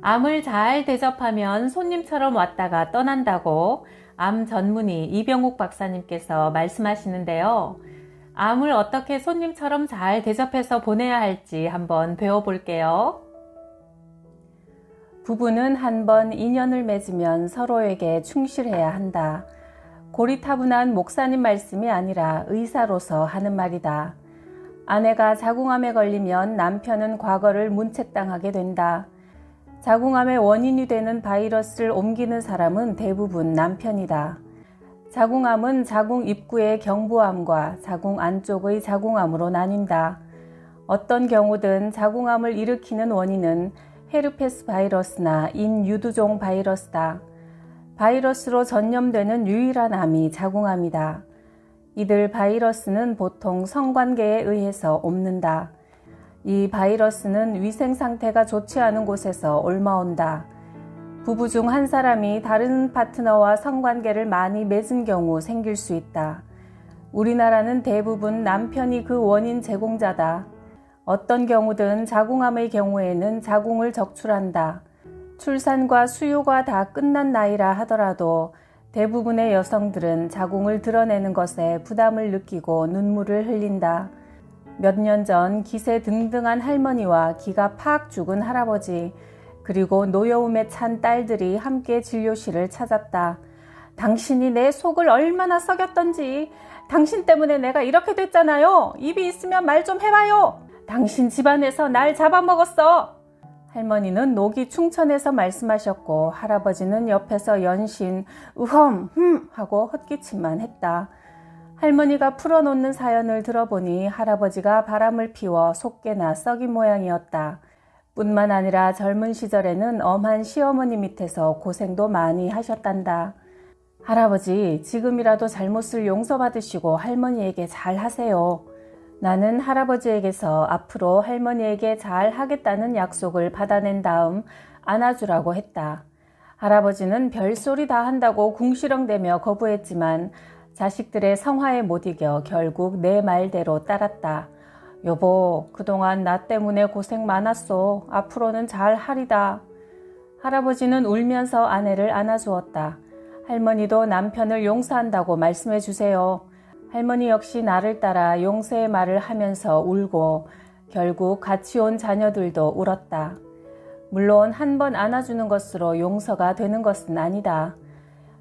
암을 잘 대접하면 손님처럼 왔다가 떠난다고 암 전문의 이병욱 박사님께서 말씀하시는데요. 암을 어떻게 손님처럼 잘 대접해서 보내야 할지 한번 배워볼게요. 부부는 한번 인연을 맺으면 서로에게 충실해야 한다. 고리타분한 목사님 말씀이 아니라 의사로서 하는 말이다. 아내가 자궁암에 걸리면 남편은 과거를 문책당하게 된다. 자궁암의 원인이 되는 바이러스를 옮기는 사람은 대부분 남편이다. 자궁암은 자궁 입구의 경부암과 자궁 안쪽의 자궁암으로 나뉜다. 어떤 경우든 자궁암을 일으키는 원인은 헤르페스 바이러스나 인유두종 바이러스다. 바이러스로 전염되는 유일한 암이 자궁암이다. 이들 바이러스는 보통 성관계에 의해서 옮는다. 이 바이러스는 위생 상태가 좋지 않은 곳에서 옮아온다. 부부 중 한 사람이 다른 파트너와 성관계를 많이 맺은 경우 생길 수 있다. 우리나라는 대부분 남편이 그 원인 제공자다. 어떤 경우든 자궁암의 경우에는 자궁을 적출한다. 출산과 수유가 다 끝난 나이라 하더라도 대부분의 여성들은 자궁을 드러내는 것에 부담을 느끼고 눈물을 흘린다. 몇 년 전 기세 등등한 할머니와 기가 팍 죽은 할아버지, 그리고 노여움에 찬 딸들이 함께 진료실을 찾았다. 당신이 내 속을 얼마나 썩였던지, 당신 때문에 내가 이렇게 됐잖아요. 입이 있으면 말 좀 해봐요. 당신 집안에서 날 잡아먹었어. 할머니는 녹이 충천해서 말씀하셨고 할아버지는 옆에서 연신 으험 하고 헛기침만 했다. 할머니가 풀어놓는 사연을 들어보니 할아버지가 바람을 피워 속개나 썩인 모양이었다. 뿐만 아니라 젊은 시절에는 엄한 시어머니 밑에서 고생도 많이 하셨단다. 할아버지, 지금이라도 잘못을 용서받으시고 할머니에게 잘하세요. 나는 할아버지에게서 앞으로 할머니에게 잘 하겠다는 약속을 받아낸 다음 안아주라고 했다. 할아버지는 별소리 다 한다고 궁시렁대며 거부했지만 자식들의 성화에 못 이겨 결국 내 말대로 따랐다. 여보, 그동안 나 때문에 고생 많았어. 앞으로는 잘 하리다. 할아버지는 울면서 아내를 안아주었다. 할머니도 남편을 용서한다고 말씀해 주세요. 할머니 역시 나를 따라 용서의 말을 하면서 울고 결국 같이 온 자녀들도 울었다. 물론 한 번 안아주는 것으로 용서가 되는 것은 아니다.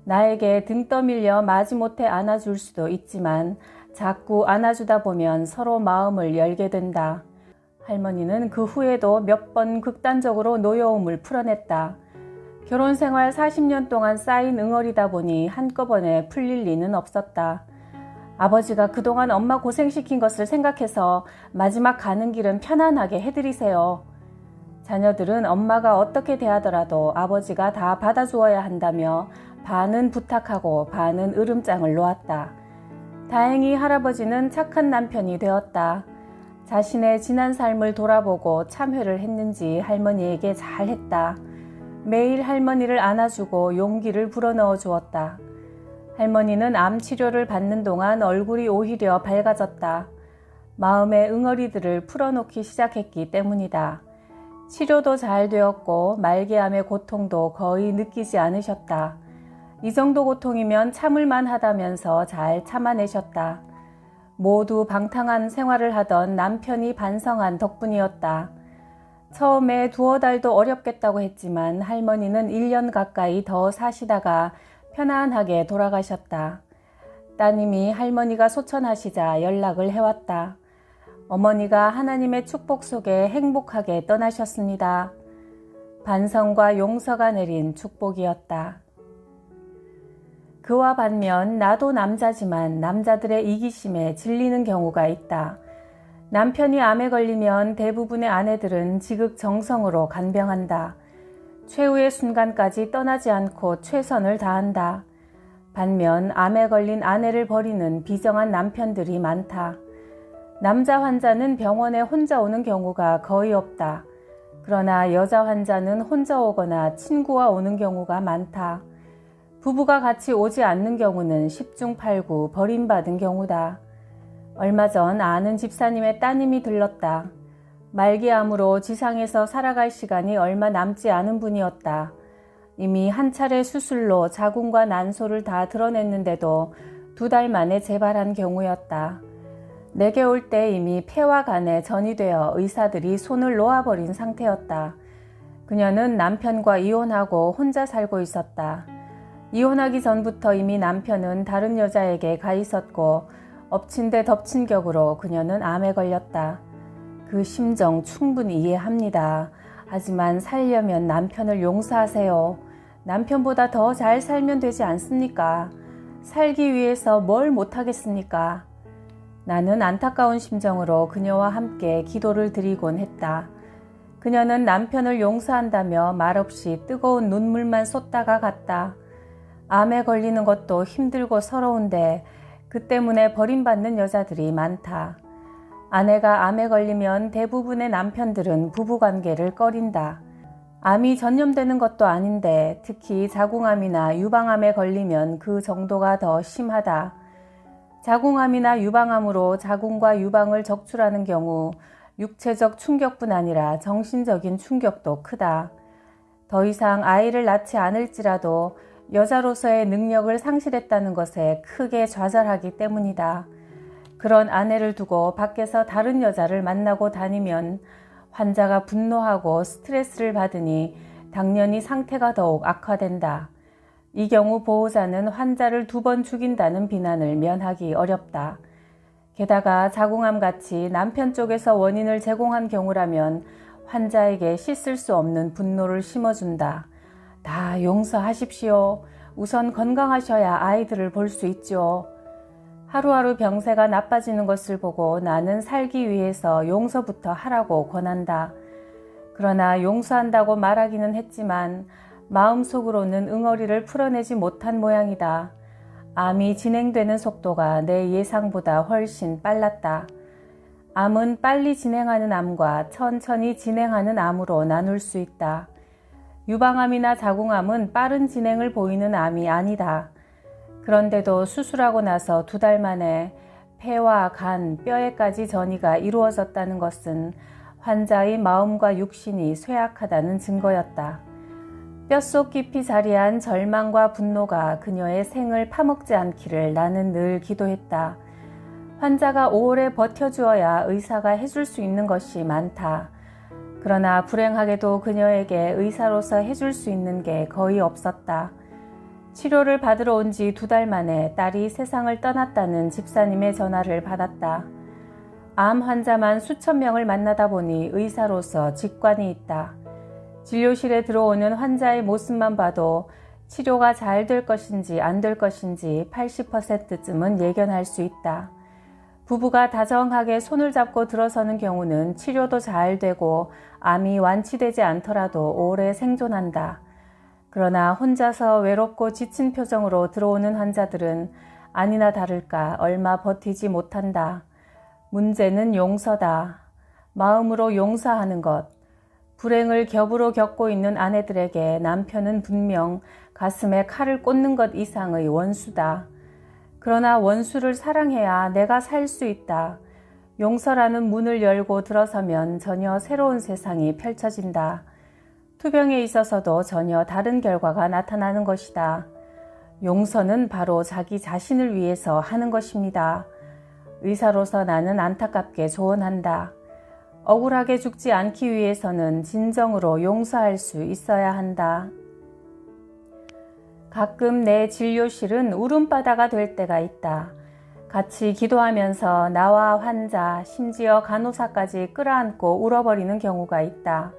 나에게 등 떠밀려 마지못해 안아줄 수도 있지만 자꾸 안아주다 보면 서로 마음을 열게 된다. 할머니는 그 후에도 몇 번 극단적으로 노여움을 풀어냈다. 결혼생활 40년 동안 쌓인 응어리다 보니 한꺼번에 풀릴 리는 없었다. 아버지가 그동안 엄마 고생시킨 것을 생각해서 마지막 가는 길은 편안하게 해드리세요. 자녀들은 엄마가 어떻게 대하더라도 아버지가 다 받아주어야 한다며 반은 부탁하고 반은 으름장을 놓았다. 다행히 할아버지는 착한 남편이 되었다. 자신의 지난 삶을 돌아보고 참회를 했는지 할머니에게 잘했다. 매일 할머니를 안아주고 용기를 불어넣어 주었다. 할머니는 암 치료를 받는 동안 얼굴이 오히려 밝아졌다. 마음의 응어리들을 풀어놓기 시작했기 때문이다. 치료도 잘 되었고 말기암의 고통도 거의 느끼지 않으셨다. 이 정도 고통이면 참을만 하다면서 잘 참아내셨다. 모두 방탕한 생활을 하던 남편이 반성한 덕분이었다. 처음에 두어 달도 어렵겠다고 했지만 할머니는 1년 가까이 더 사시다가 편안하게 돌아가셨다. 따님이 할머니가 소천하시자 연락을 해왔다. 어머니가 하나님의 축복 속에 행복하게 떠나셨습니다. 반성과 용서가 내린 축복이었다. 그와 반면 나도 남자지만 남자들의 이기심에 질리는 경우가 있다. 남편이 암에 걸리면 대부분의 아내들은 지극정성으로 간병한다. 최후의 순간까지 떠나지 않고 최선을 다한다. 반면 암에 걸린 아내를 버리는 비정한 남편들이 많다. 남자 환자는 병원에 혼자 오는 경우가 거의 없다. 그러나 여자 환자는 혼자 오거나 친구와 오는 경우가 많다. 부부가 같이 오지 않는 경우는 10중 8구 버림받은 경우다. 얼마 전 아는 집사님의 따님이 들렀다. 말기암으로 지상에서 살아갈 시간이 얼마 남지 않은 분이었다. 이미 한 차례 수술로 자궁과 난소를 다 드러냈는데도 2달 만에 재발한 경우였다. 내게 올 때 이미 폐와 간에 전이 되어 의사들이 손을 놓아버린 상태였다. 그녀는 남편과 이혼하고 혼자 살고 있었다. 이혼하기 전부터 이미 남편은 다른 여자에게 가 있었고 엎친 데 덮친 격으로 그녀는 암에 걸렸다. 그 심정 충분히 이해합니다. 하지만 살려면 남편을 용서하세요. 남편보다 더 잘 살면 되지 않습니까? 살기 위해서 뭘 못하겠습니까? 나는 안타까운 심정으로 그녀와 함께 기도를 드리곤 했다. 그녀는 남편을 용서한다며 말없이 뜨거운 눈물만 쏟다가 갔다. 암에 걸리는 것도 힘들고 서러운데 그 때문에 버림받는 여자들이 많다. 아내가 암에 걸리면 대부분의 남편들은 부부관계를 꺼린다. 암이 전염되는 것도 아닌데 특히 자궁암이나 유방암에 걸리면 그 정도가 더 심하다. 자궁암이나 유방암으로 자궁과 유방을 적출하는 경우 육체적 충격뿐 아니라 정신적인 충격도 크다. 더 이상 아이를 낳지 않을지라도 여자로서의 능력을 상실했다는 것에 크게 좌절하기 때문이다. 그런 아내를 두고 밖에서 다른 여자를 만나고 다니면 환자가 분노하고 스트레스를 받으니 당연히 상태가 더욱 악화된다. 이 경우 보호자는 환자를 2번 죽인다는 비난을 면하기 어렵다. 게다가 자궁암같이 남편 쪽에서 원인을 제공한 경우라면 환자에게 씻을 수 없는 분노를 심어준다. 다 용서하십시오. 우선 건강하셔야 아이들을 볼 수 있죠. 하루하루 병세가 나빠지는 것을 보고 나는 살기 위해서 용서부터 하라고 권한다. 그러나 용서한다고 말하기는 했지만 마음속으로는 응어리를 풀어내지 못한 모양이다. 암이 진행되는 속도가 내 예상보다 훨씬 빨랐다. 암은 빨리 진행하는 암과 천천히 진행하는 암으로 나눌 수 있다. 유방암이나 자궁암은 빠른 진행을 보이는 암이 아니다. 그런데도 수술하고 나서 2달 만에 폐와 간, 뼈에까지 전이가 이루어졌다는 것은 환자의 마음과 육신이 쇠약하다는 증거였다. 뼛속 깊이 자리한 절망과 분노가 그녀의 생을 파먹지 않기를 나는 늘 기도했다. 환자가 오래 버텨주어야 의사가 해줄 수 있는 것이 많다. 그러나 불행하게도 그녀에게 의사로서 해줄 수 있는 게 거의 없었다. 치료를 받으러 온 지 2달 만에 딸이 세상을 떠났다는 집사님의 전화를 받았다. 암 환자만 수천 명을 만나다 보니 의사로서 직관이 있다. 진료실에 들어오는 환자의 모습만 봐도 치료가 잘 될 것인지 안 될 것인지 80%쯤은 예견할 수 있다. 부부가 다정하게 손을 잡고 들어서는 경우는 치료도 잘 되고 암이 완치되지 않더라도 오래 생존한다. 그러나 혼자서 외롭고 지친 표정으로 들어오는 환자들은 아니나 다를까 얼마 버티지 못한다. 문제는 용서다. 마음으로 용서하는 것. 불행을 겹으로 겪고 있는 아내들에게 남편은 분명 가슴에 칼을 꽂는 것 이상의 원수다. 그러나 원수를 사랑해야 내가 살 수 있다. 용서라는 문을 열고 들어서면 전혀 새로운 세상이 펼쳐진다. 투병에 있어서도 전혀 다른 결과가 나타나는 것이다. 용서는 바로 자기 자신을 위해서 하는 것입니다. 의사로서 나는 안타깝게 조언한다. 억울하게 죽지 않기 위해서는 진정으로 용서할 수 있어야 한다. 가끔 내 진료실은 울음바다가 될 때가 있다. 같이 기도하면서 나와 환자, 심지어 간호사까지 끌어안고 울어버리는 경우가 있다.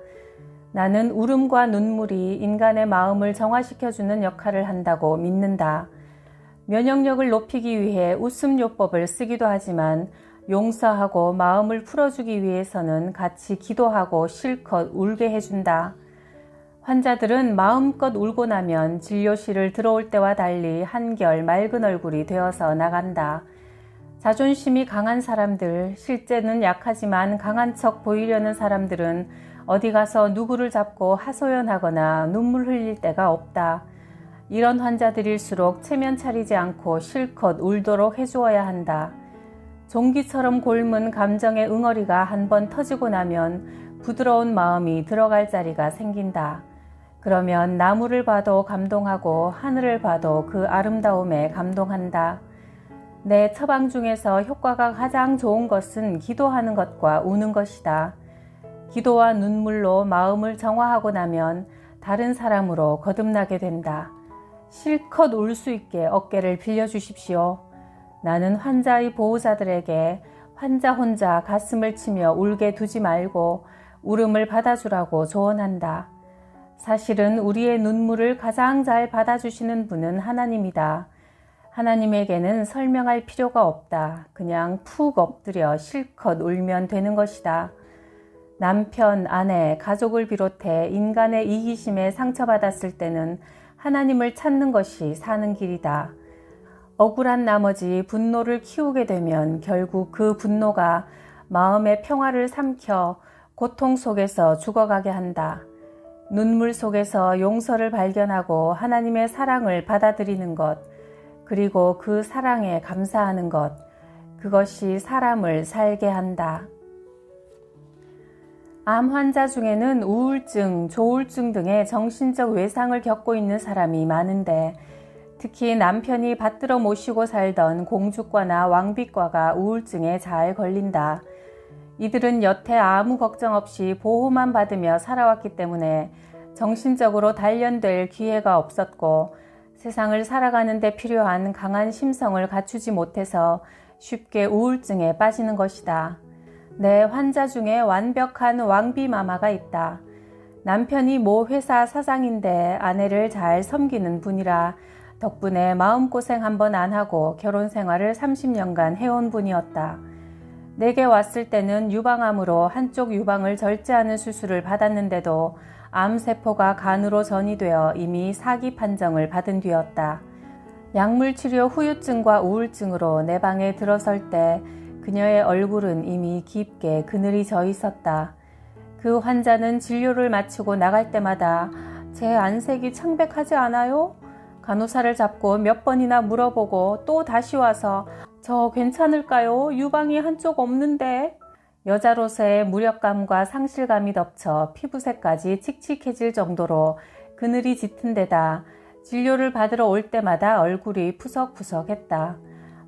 나는 울음과 눈물이 인간의 마음을 정화시켜주는 역할을 한다고 믿는다. 면역력을 높이기 위해 웃음요법을 쓰기도 하지만 용서하고 마음을 풀어주기 위해서는 같이 기도하고 실컷 울게 해준다. 환자들은 마음껏 울고 나면 진료실을 들어올 때와 달리 한결 맑은 얼굴이 되어서 나간다. 자존심이 강한 사람들, 실제는 약하지만 강한 척 보이려는 사람들은 어디 가서 누구를 잡고 하소연하거나 눈물 흘릴 데가 없다. 이런 환자들일수록 체면 차리지 않고 실컷 울도록 해주어야 한다. 종기처럼 곪은 감정의 응어리가 한번 터지고 나면 부드러운 마음이 들어갈 자리가 생긴다. 그러면 나무를 봐도 감동하고 하늘을 봐도 그 아름다움에 감동한다. 내 처방 중에서 효과가 가장 좋은 것은 기도하는 것과 우는 것이다. 기도와 눈물로 마음을 정화하고 나면 다른 사람으로 거듭나게 된다. 실컷 울 수 있게 어깨를 빌려주십시오. 나는 환자의 보호자들에게 환자 혼자 가슴을 치며 울게 두지 말고 울음을 받아주라고 조언한다. 사실은 우리의 눈물을 가장 잘 받아주시는 분은 하나님이다. 하나님에게는 설명할 필요가 없다. 그냥 푹 엎드려 실컷 울면 되는 것이다. 남편, 아내, 가족을 비롯해 인간의 이기심에 상처받았을 때는 하나님을 찾는 것이 사는 길이다. 억울한 나머지 분노를 키우게 되면 결국 그 분노가 마음의 평화를 삼켜 고통 속에서 죽어가게 한다. 눈물 속에서 용서를 발견하고 하나님의 사랑을 받아들이는 것, 그리고 그 사랑에 감사하는 것, 그것이 사람을 살게 한다. 암 환자 중에는 우울증, 조울증 등의 정신적 외상을 겪고 있는 사람이 많은데 특히 남편이 받들어 모시고 살던 공주과나 왕비과가 우울증에 잘 걸린다. 이들은 여태 아무 걱정 없이 보호만 받으며 살아왔기 때문에 정신적으로 단련될 기회가 없었고 세상을 살아가는 데 필요한 강한 심성을 갖추지 못해서 쉽게 우울증에 빠지는 것이다. 내 환자 중에 완벽한 왕비마마가 있다. 남편이 모 회사 사장인데 아내를 잘 섬기는 분이라 덕분에 마음고생 한번 안 하고 결혼 생활을 30년간 해온 분이었다. 내게 왔을 때는 유방암으로 한쪽 유방을 절제하는 수술을 받았는데도 암세포가 간으로 전이되어 이미 사기 판정을 받은 뒤였다. 약물치료 후유증과 우울증으로 내 방에 들어설 때 그녀의 얼굴은 이미 깊게 그늘이 져 있었다. 그 환자는 진료를 마치고 나갈 때마다 제 안색이 창백하지 않아요? 간호사를 잡고 몇 번이나 물어보고 또 다시 와서 저 괜찮을까요? 유방이 한쪽 없는데. 여자로서의 무력감과 상실감이 덮쳐 피부색까지 칙칙해질 정도로 그늘이 짙은 데다 진료를 받으러 올 때마다 얼굴이 푸석푸석했다.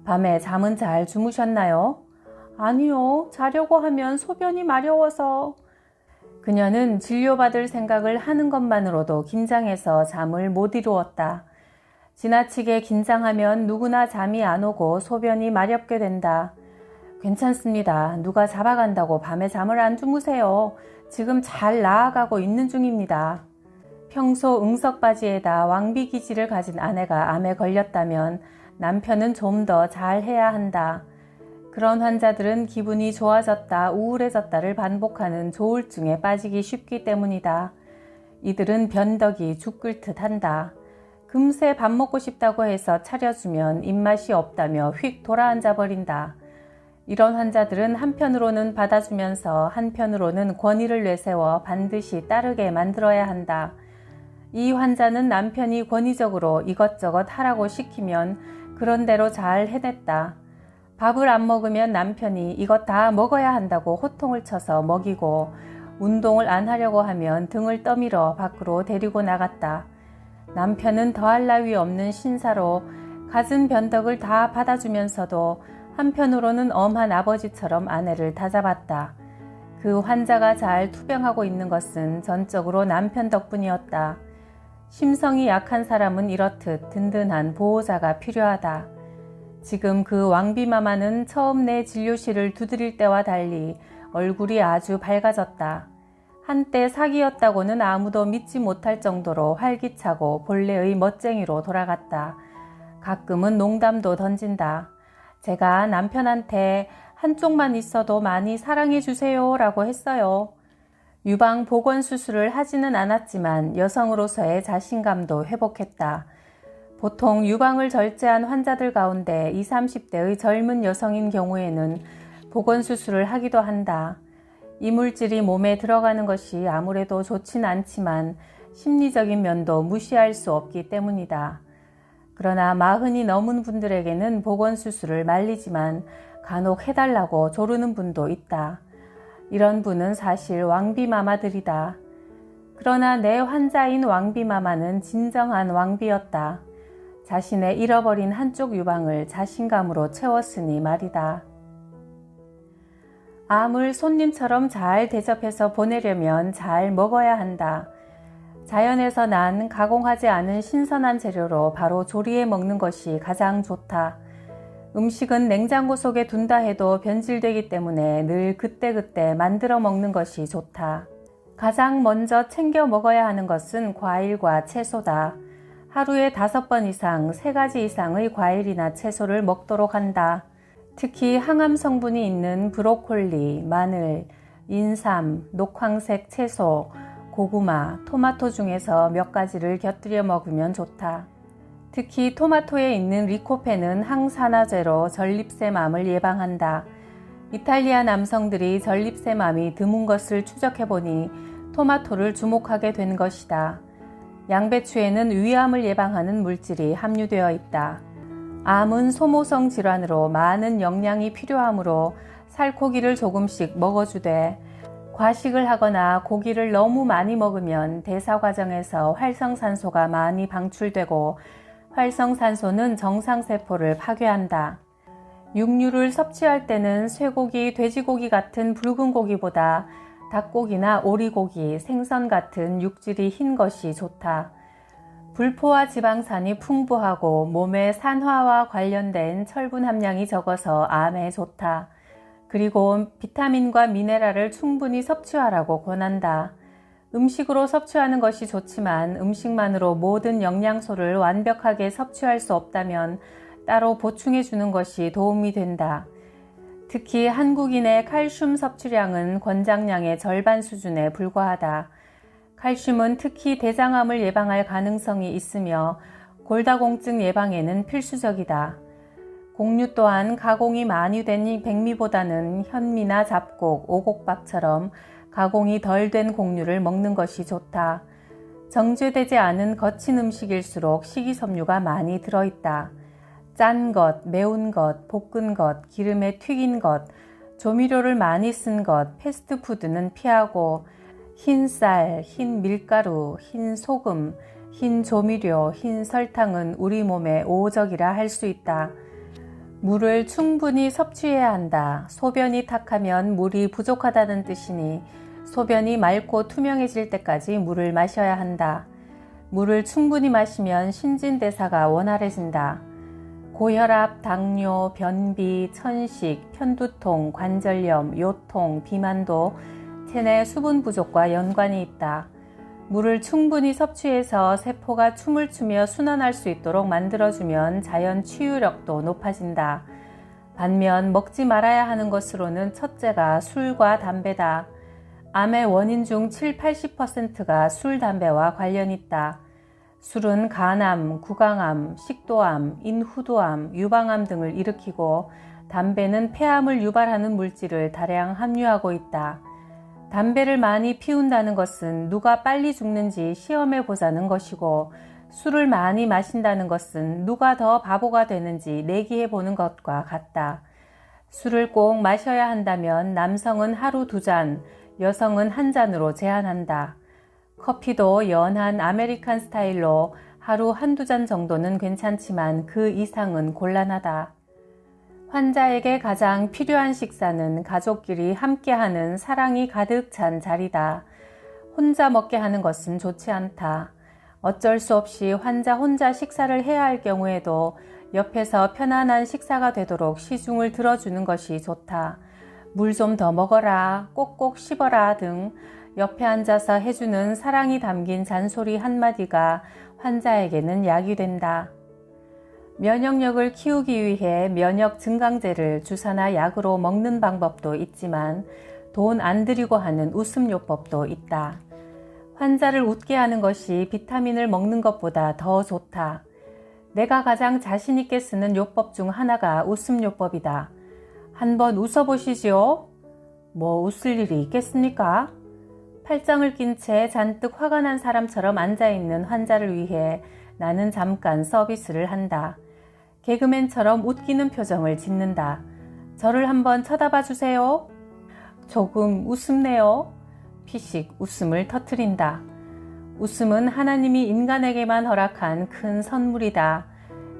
밤에 잠은 잘 주무셨나요? 아니요. 자려고 하면 소변이 마려워서. 그녀는 진료받을 생각을 하는 것만으로도 긴장해서 잠을 못 이루었다. 지나치게 긴장하면 누구나 잠이 안 오고 소변이 마렵게 된다. 괜찮습니다. 누가 잡아간다고 밤에 잠을 안 주무세요. 지금 잘 나아가고 있는 중입니다. 평소 응석바지에다 왕비기질을 가진 아내가 암에 걸렸다면 남편은 좀 더 잘해야 한다. 그런 환자들은 기분이 좋아졌다, 우울해졌다를 반복하는 조울증에 빠지기 쉽기 때문이다. 이들은 변덕이 죽을 듯 한다. 금세 밥 먹고 싶다고 해서 차려주면 입맛이 없다며 휙 돌아앉아 버린다. 이런 환자들은 한편으로는 받아주면서 한편으로는 권위를 내세워 반드시 따르게 만들어야 한다. 이 환자는 남편이 권위적으로 이것저것 하라고 시키면 그런 대로 잘 해냈다. 밥을 안 먹으면 남편이 이것 다 먹어야 한다고 호통을 쳐서 먹이고 운동을 안 하려고 하면 등을 떠밀어 밖으로 데리고 나갔다. 남편은 더할 나위 없는 신사로 갖은 변덕을 다 받아주면서도 한편으로는 엄한 아버지처럼 아내를 다잡았다. 그 환자가 잘 투병하고 있는 것은 전적으로 남편 덕분이었다. 심성이 약한 사람은 이렇듯 든든한 보호자가 필요하다. 지금 그 왕비마마는 처음 내 진료실을 두드릴 때와 달리 얼굴이 아주 밝아졌다. 한때 사기였다고는 아무도 믿지 못할 정도로 활기차고 본래의 멋쟁이로 돌아갔다. 가끔은 농담도 던진다. 제가 남편한테 한쪽만 있어도 많이 사랑해 주세요 라고 했어요. 유방 복원 수술을 하지는 않았지만 여성으로서의 자신감도 회복했다. 보통 유방을 절제한 환자들 가운데 20, 30대의 젊은 여성인 경우에는 복원 수술을 하기도 한다. 이물질이 몸에 들어가는 것이 아무래도 좋진 않지만 심리적인 면도 무시할 수 없기 때문이다. 그러나 40이 넘은 분들에게는 복원 수술을 말리지만 간혹 해달라고 조르는 분도 있다. 이런 분은 사실 왕비마마들이다. 그러나 내 환자인 왕비마마는 진정한 왕비였다. 자신의 잃어버린 한쪽 유방을 자신감으로 채웠으니 말이다. 암을 손님처럼 잘 대접해서 보내려면 잘 먹어야 한다. 자연에서 난 가공하지 않은 신선한 재료로 바로 조리해 먹는 것이 가장 좋다. 음식은 냉장고 속에 둔다 해도 변질되기 때문에 늘 그때그때 만들어 먹는 것이 좋다. 가장 먼저 챙겨 먹어야 하는 것은 과일과 채소다. 하루에 5번 이상 3가지 이상의 과일이나 채소를 먹도록 한다. 특히 항암 성분이 있는 브로콜리, 마늘, 인삼, 녹황색 채소, 고구마, 토마토 중에서 몇 가지를 곁들여 먹으면 좋다. 특히 토마토에 있는 리코펜은 항산화제로 전립선암을 예방한다. 이탈리아 남성들이 전립선암이 드문 것을 추적해보니 토마토를 주목하게 된 것이다. 양배추에는 위암을 예방하는 물질이 함유되어 있다. 암은 소모성 질환으로 많은 영양이 필요하므로 살코기를 조금씩 먹어주되 과식을 하거나 고기를 너무 많이 먹으면 대사 과정에서 활성산소가 많이 방출되고 활성산소는 정상세포를 파괴한다. 육류를 섭취할 때는 쇠고기, 돼지고기 같은 붉은 고기보다 닭고기나 오리고기, 생선 같은 육질이 흰 것이 좋다. 불포화 지방산이 풍부하고 몸의 산화와 관련된 철분 함량이 적어서 암에 좋다. 그리고 비타민과 미네랄을 충분히 섭취하라고 권한다. 음식으로 섭취하는 것이 좋지만 음식만으로 모든 영양소를 완벽하게 섭취할 수 없다면 따로 보충해 주는 것이 도움이 된다. 특히 한국인의 칼슘 섭취량은 권장량의 절반 수준에 불과하다. 칼슘은 특히 대장암을 예방할 가능성이 있으며 골다공증 예방에는 필수적이다. 곡류 또한 가공이 많이 된 백미보다는 현미나 잡곡, 오곡밥처럼 가공이 덜 된 곡류를 먹는 것이 좋다. 정제되지 않은 거친 음식일수록 식이섬유가 많이 들어있다. 짠 것, 매운 것, 볶은 것, 기름에 튀긴 것, 조미료를 많이 쓴 것, 패스트푸드는 피하고 흰 쌀, 흰 밀가루, 흰 소금, 흰 조미료, 흰 설탕은 우리 몸에 오적이라 할 수 있다. 물을 충분히 섭취해야 한다. 소변이 탁하면 물이 부족하다는 뜻이니 소변이 맑고 투명해질 때까지 물을 마셔야 한다. 물을 충분히 마시면 신진대사가 원활해진다. 고혈압, 당뇨, 변비, 천식, 편두통, 관절염, 요통, 비만도 체내 수분 부족과 연관이 있다. 물을 충분히 섭취해서 세포가 춤을 추며 순환할 수 있도록 만들어주면 자연 치유력도 높아진다. 반면 먹지 말아야 하는 것으로는 첫째가 술과 담배다. 암의 원인 중 70-80%가 술, 담배와 관련 있다. 술은 간암, 구강암, 식도암, 인후두암, 유방암 등을 일으키고 담배는 폐암을 유발하는 물질을 다량 함유하고 있다. 담배를 많이 피운다는 것은 누가 빨리 죽는지 시험해 보자는 것이고 술을 많이 마신다는 것은 누가 더 바보가 되는지 내기해 보는 것과 같다. 술을 꼭 마셔야 한다면 남성은 하루 2잔, 여성은 1잔으로 제한한다. 커피도 연한 아메리칸 스타일로 하루 1-2잔 정도는 괜찮지만 그 이상은 곤란하다. 환자에게 가장 필요한 식사는 가족끼리 함께하는 사랑이 가득 찬 자리다. 혼자 먹게 하는 것은 좋지 않다. 어쩔 수 없이 환자 혼자 식사를 해야 할 경우에도 옆에서 편안한 식사가 되도록 시중을 들어주는 것이 좋다. 물 좀 더 먹어라, 꼭꼭 씹어라 등 옆에 앉아서 해주는 사랑이 담긴 잔소리 한마디가 환자에게는 약이 된다. 면역력을 키우기 위해 면역 증강제를 주사나 약으로 먹는 방법도 있지만 돈 안 들이고 하는 웃음요법도 있다. 환자를 웃게 하는 것이 비타민을 먹는 것보다 더 좋다. 내가 가장 자신 있게 쓰는 요법 중 하나가 웃음요법이다. 한번 웃어보시지요? 뭐 웃을 일이 있겠습니까? 팔짱을 낀 채 잔뜩 화가 난 사람처럼 앉아있는 환자를 위해 나는 잠깐 서비스를 한다. 개그맨처럼 웃기는 표정을 짓는다. 저를 한번 쳐다봐 주세요. 조금 웃음네요. 피식 웃음을 터뜨린다. 웃음은 하나님이 인간에게만 허락한 큰 선물이다.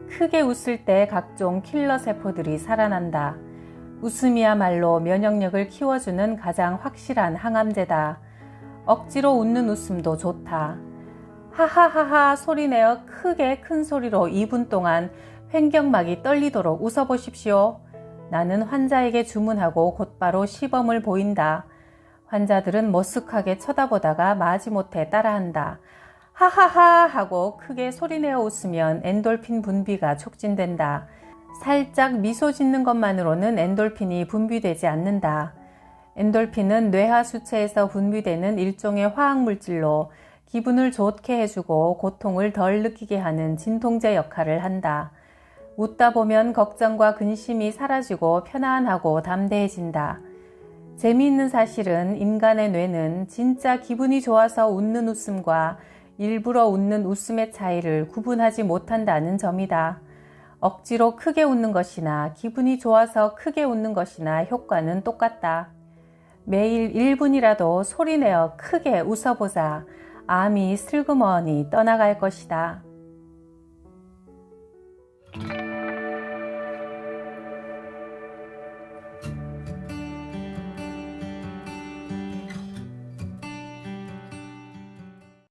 크게 웃을 때 각종 킬러 세포들이 살아난다. 웃음이야말로 면역력을 키워주는 가장 확실한 항암제다. 억지로 웃는 웃음도 좋다. 하하하하 소리내어 크게 큰 소리로 2분 동안 횡격막이 떨리도록 웃어보십시오. 나는 환자에게 주문하고 곧바로 시범을 보인다. 환자들은 머쓱하게 쳐다보다가 마지못해 따라한다. 하하하 하고 크게 소리내어 웃으면 엔돌핀 분비가 촉진된다. 살짝 미소 짓는 것만으로는 엔돌핀이 분비되지 않는다. 엔돌핀은 뇌하 수체에서 분비되는 일종의 화학물질로 기분을 좋게 해주고 고통을 덜 느끼게 하는 진통제 역할을 한다. 웃다 보면 걱정과 근심이 사라지고 편안하고 담대해진다. 재미있는 사실은 인간의 뇌는 진짜 기분이 좋아서 웃는 웃음과 일부러 웃는 웃음의 차이를 구분하지 못한다는 점이다. 억지로 크게 웃는 것이나 기분이 좋아서 크게 웃는 것이나 효과는 똑같다. 매일 1분이라도 소리내어 크게 웃어보자. 암이 슬그머니 떠나갈 것이다.